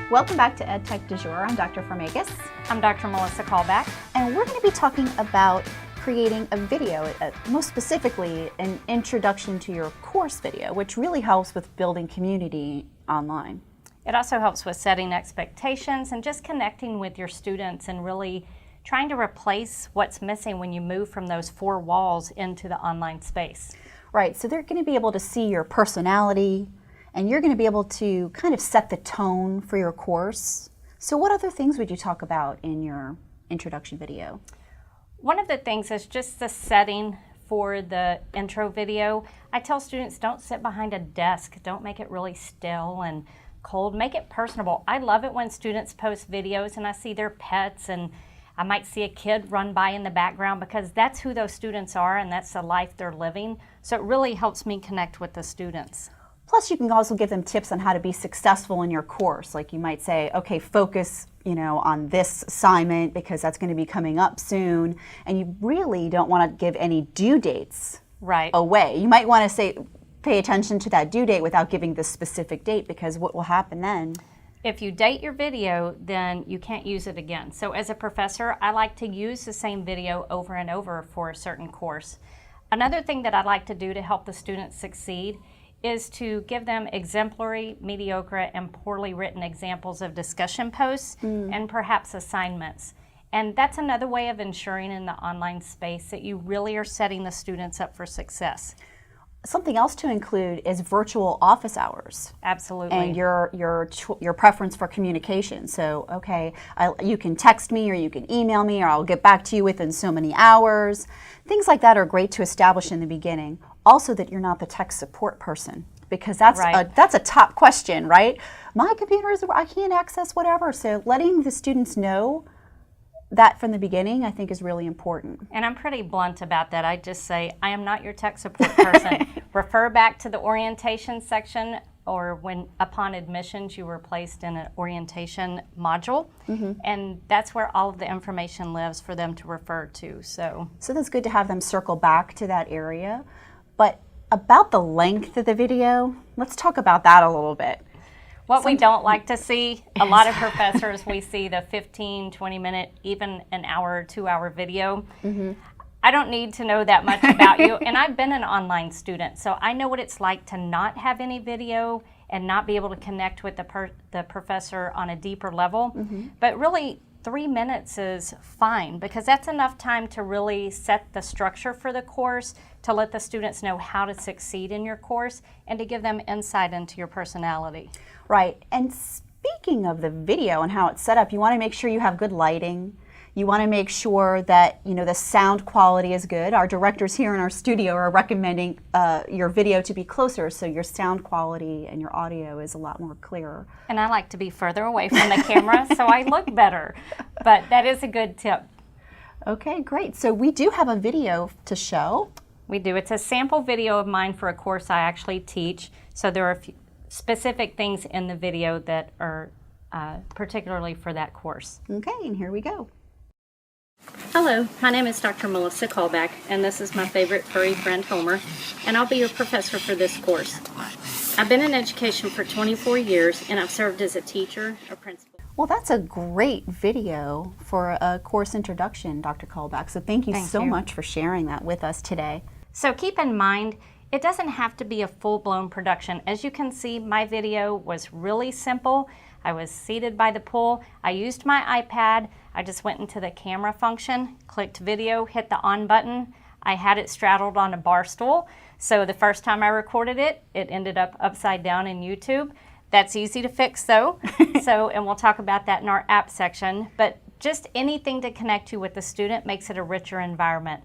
Welcome back to EdTech Du Jour. I'm Dr. Formagus. I'm Dr. Melissa Callback. And we're going to be talking about creating a video, most specifically an introduction to your course video, which really helps with building community online. It also helps with setting expectations and just connecting with your students and really trying to replace what's missing when you move from those four walls into the online space. Right, so they're going to be able to see your personality, and you're going to be able to kind of set the tone for your course. So what other things would you talk about in your introduction video? One of the things is just the setting for the intro video. I tell students, don't sit behind a desk. Don't make it really still and cold. Make it personable. I love it when students post videos and I see their pets, and I might see a kid run by in the background, because that's who those students are and that's the life they're living. So it really helps me connect with the students. Plus, you can also give them tips on how to be successful in your course. Like you might say, okay, focus, on this assignment because that's going to be coming up soon. And you really don't want to give any due dates away. You might want to say, pay attention to that due date without giving the specific date, because what will happen then? If you date your video, then you can't use it again. So as a professor, I like to use the same video over and over for a certain course. Another thing that I like to do to help the students succeed is to give them exemplary, mediocre, and poorly written examples of discussion posts and perhaps assignments. And that's another way of ensuring in the online space that you really are setting the students up for success. Something else to include is virtual office hours. Absolutely. And your preference for communication. So, okay, you can text me or you can email me, or I'll get back to you within so many hours. Things like that are great to establish in the beginning. Also, that you're not the tech support person, because that's a top question, right? My computer I can't access whatever. So letting the students know that from the beginning, I think, is really important. And I'm pretty blunt about that. I just say, I am not your tech support person. Refer back to the orientation section, or when upon admissions you were placed in an orientation module. And that's where all of the information lives for them to refer to. So that's good to have them circle back to that area. But about the length of the video, let's talk about that a little bit. What we don't like to see, a lot of professors, we see the 15, 20-minute, even an hour or 2-hour video. I don't need to know that much about you. And I've been an online student, so I know what it's like to not have any video and not be able to connect with the professor on a deeper level. But really, 3 minutes is fine, because that's enough time to really set the structure for the course, to let the students know how to succeed in your course, and to give them insight into your personality. Right. And speaking of the video and how it's set up, you want to make sure you have good lighting. You want to make sure that the sound quality is good. Our directors here in our studio are recommending your video to be closer, so your sound quality and your audio is a lot more clearer. And I like to be further away from the camera so I look better. But that is a good tip. Okay, great. So we do have a video to show. We do. It's a sample video of mine for a course I actually teach. So there are a few specific things in the video that are particularly for that course. Okay, and here we go. Hello, my name is Dr. Melissa Callback, and this is my favorite furry friend, Homer, and I'll be your professor for this course. I've been in education for 24 years, and I've served as a teacher, a principal. Well, that's a great video for a course introduction, Dr. Callback, so thank you so much for sharing that with us today. So keep in mind, it doesn't have to be a full-blown production. As you can see, my video was really simple. I was seated by the pool. I used my iPad. I just went into the camera function, clicked video, hit the on button. I had it straddled on a bar stool. So the first time I recorded it, it ended up upside down in YouTube. That's easy to fix though. And we'll talk about that in our app section. But just anything to connect you with the student makes it a richer environment.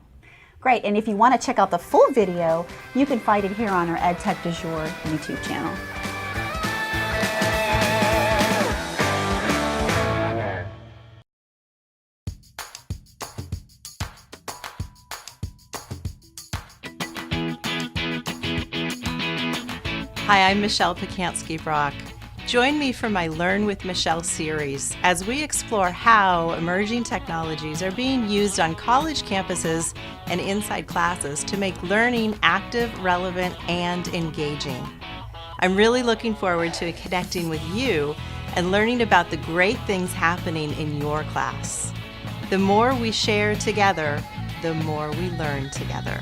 Great, and if you want to check out the full video, you can find it here on our EdTech Du Jour YouTube channel. Hi, I'm Michelle Pacansky-Brock. Join me for my Learn with Michelle series as we explore how emerging technologies are being used on college campuses and inside classes to make learning active, relevant, and engaging. I'm really looking forward to connecting with you and learning about the great things happening in your class. The more we share together, the more we learn together.